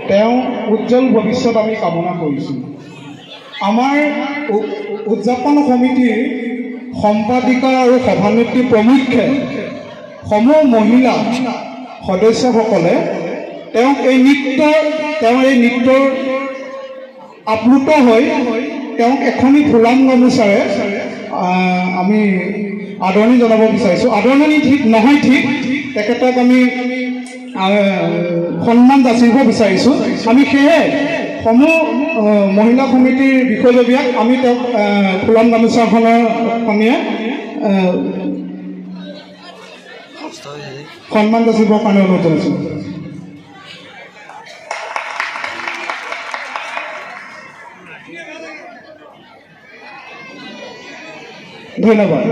তেওঁ উজ্জ্বল ভৱিষ্যত আমি কামনা কৰিছোঁ। আমাৰ উদযাপন সমিতিৰ সম্পাদিকা আৰু সভানেত্ৰী প্ৰমুখ্যে সমূহ মহিলা সদস্যসকলে তেওঁক এই নৃত্যৰ আপ্লুত হৈ তেওঁক এখনি ফুলাম গামোচাৰে আমি আদৰণি জনাব বিচাৰিছোঁ। আদৰণি ঠিক নহয়, ঠিক তেখেতক আমি সন্মান যাচিব বিচাৰিছোঁ। আমি সেয়ে সমূহ মহিলা সমিতিৰ বিষয়ববীয়াক আমি তেওঁক ফুলাম গামোচাখনে সন্মান যাচিবৰ কাৰণে অনুৰোধ জনাইছোঁ। ধন্যবাদ।